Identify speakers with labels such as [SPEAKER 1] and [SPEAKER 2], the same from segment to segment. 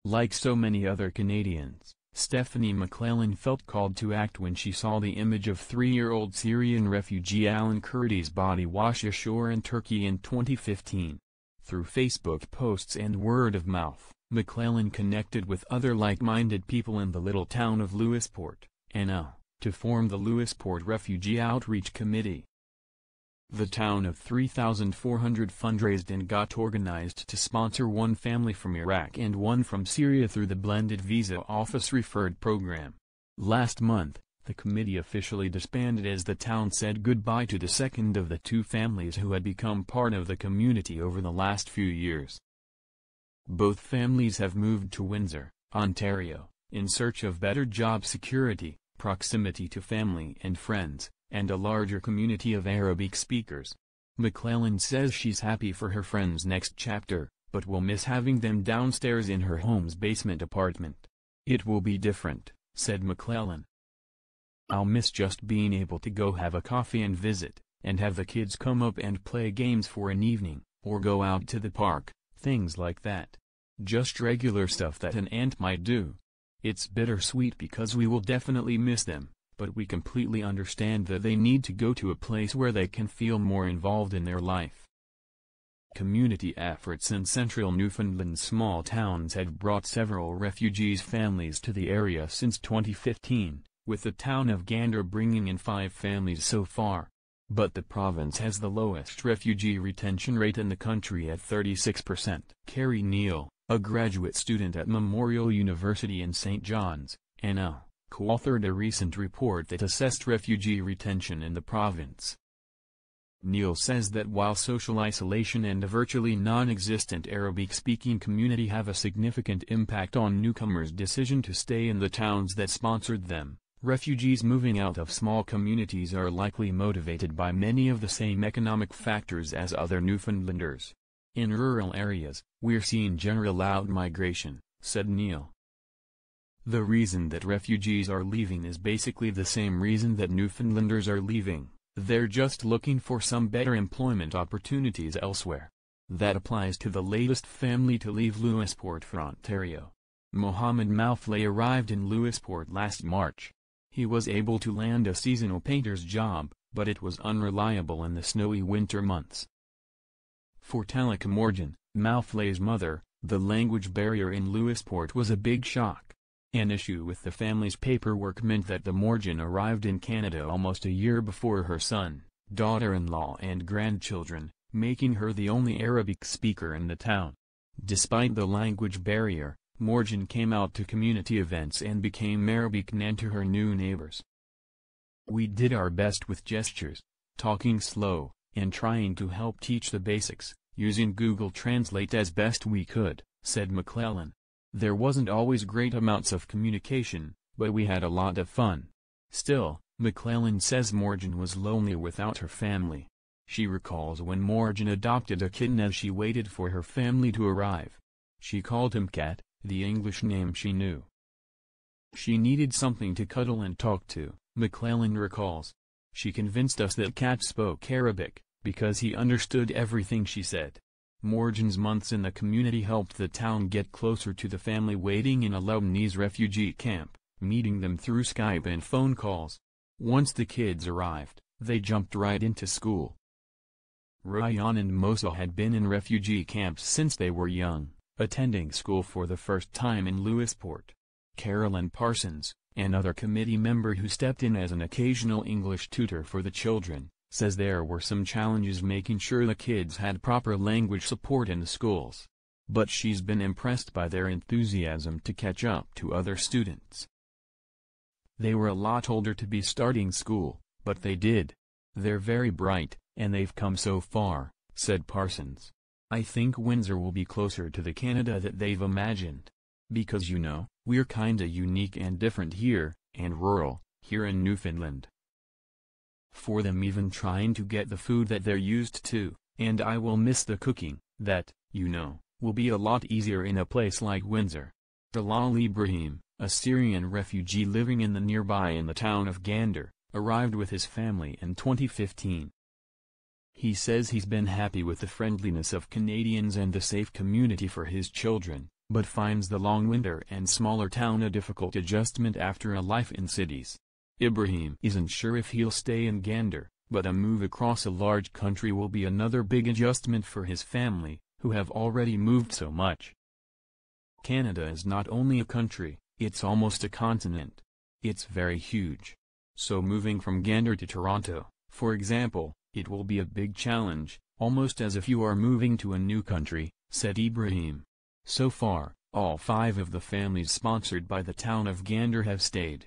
[SPEAKER 1] Like so many other Canadians, Stephanie McClellan felt called to act when she saw the image of 3-year-old Syrian refugee Alan Kurdi's body wash ashore in Turkey in 2015. Through Facebook posts and word of mouth, McClellan connected with other like-minded people in the little town of Lewisport, NL, to form the Lewisport Refugee Outreach Committee. The town of 3,400 fundraised and got organized to sponsor one family from Iraq and one from Syria through the Blended Visa Office Referred program. Last month, the committee officially disbanded as the town said goodbye to the second of the two families who had become part of the community over the last few years. Both families have moved to Windsor, Ontario, in search of better job security, proximity to family and friends, and a larger community of Arabic speakers. McClellan says she's happy for her friends' next chapter, but will miss having them downstairs in her home's basement apartment. "It will be different," said McClellan. "I'll miss just being able to go have a coffee and visit, and have the kids come up and play games for an evening, or go out to the park, things like that. Just regular stuff that an aunt might do. It's bittersweet because we will definitely miss them, but we completely understand that they need to go to a place where they can feel more involved in their life." Community efforts in central Newfoundland's small towns had brought several refugees' families to the area since 2015, with the town of Gander bringing in 5 families so far. But the province has the lowest refugee retention rate in the country at 36%. Carrie Neal, a graduate student at Memorial University in St. John's, NL, co-authored a recent report that assessed refugee retention in the province. Neal says that while social isolation and a virtually non-existent Arabic-speaking community have a significant impact on newcomers' decision to stay in the towns that sponsored them, refugees moving out of small communities are likely motivated by many of the same economic factors as other Newfoundlanders. "In rural areas, we're seeing general out-migration," said Neal. "The reason that refugees are leaving is basically the same reason that Newfoundlanders are leaving. They're just looking for some better employment opportunities elsewhere." That applies to the latest family to leave Lewisport for Ontario. Mohammed Mauflay arrived in Lewisport last March. He was able to land a seasonal painter's job, but it was unreliable in the snowy winter months. For Talika Morgan, Mauflay's mother, the language barrier in Lewisport was a big shock. An issue with the family's paperwork meant that the Morgan arrived in Canada almost a year before her son, daughter-in-law and grandchildren, making her the only Arabic speaker in the town. Despite the language barrier, Morgan came out to community events and became Arabic nan to her new neighbors. "We did our best with gestures, talking slow, and trying to help teach the basics, using Google Translate as best we could," said McClellan. "There wasn't always great amounts of communication, but we had a lot of fun." Still, McClellan says Morgan was lonely without her family. She recalls when Morgan adopted a kitten as she waited for her family to arrive. She called him Cat, the English name she knew. "She needed something to cuddle and talk to," McClellan recalls. "She convinced us that Cat spoke Arabic, because he understood everything she said." Morgan's months in the community helped the town get closer to the family waiting in a Lebanese refugee camp, meeting them through Skype and phone calls. Once the kids arrived, they jumped right into school. Ryan and Mosa had been in refugee camps since they were young, attending school for the first time in Lewisport. Carolyn Parsons, another committee member who stepped in as an occasional English tutor for the children, says there were some challenges making sure the kids had proper language support in the schools. But she's been impressed by their enthusiasm to catch up to other students. "They were a lot older to be starting school, but they did. They're very bright, and they've come so far," said Parsons. "I think Windsor will be closer to the Canada that they've imagined. Because we're kinda unique and different here, and rural, here in Newfoundland. For them even trying to get the food that they're used to, and I will miss the cooking, that, will be a lot easier in a place like Windsor." Bilal Ibrahim, a Syrian refugee living in the town of Gander, arrived with his family in 2015. He says he's been happy with the friendliness of Canadians and the safe community for his children, but finds the long winter and smaller town a difficult adjustment after a life in cities. Ibrahim isn't sure if he'll stay in Gander, but a move across a large country will be another big adjustment for his family, who have already moved so much. Canada is not only a country, it's almost a continent. It's very huge. So moving from Gander to Toronto, for example, it will be a big challenge, almost as if you are moving to a new country, said Ibrahim. So far, all 5 of the families sponsored by the town of Gander have stayed.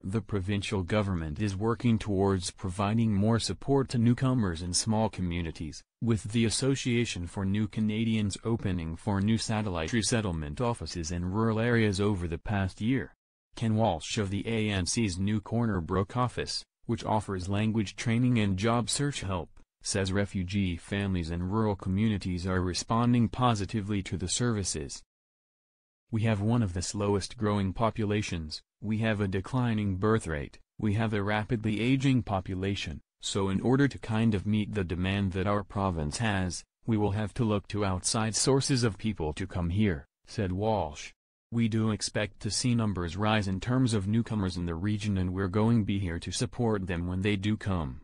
[SPEAKER 1] The provincial government is working towards providing more support to newcomers in small communities, with the Association for New Canadians opening 4 new satellite resettlement offices in rural areas over the past year. Ken Walsh of the ANC's New Corner Brook office, which offers language training and job search help, says refugee families in rural communities are responding positively to the services. We have one of the slowest growing populations, we have a declining birth rate, we have a rapidly aging population, so in order to kind of meet the demand that our province has, we will have to look to outside sources of people to come here, said Walsh. We do expect to see numbers rise in terms of newcomers in the region and we're going to be here to support them when they do come.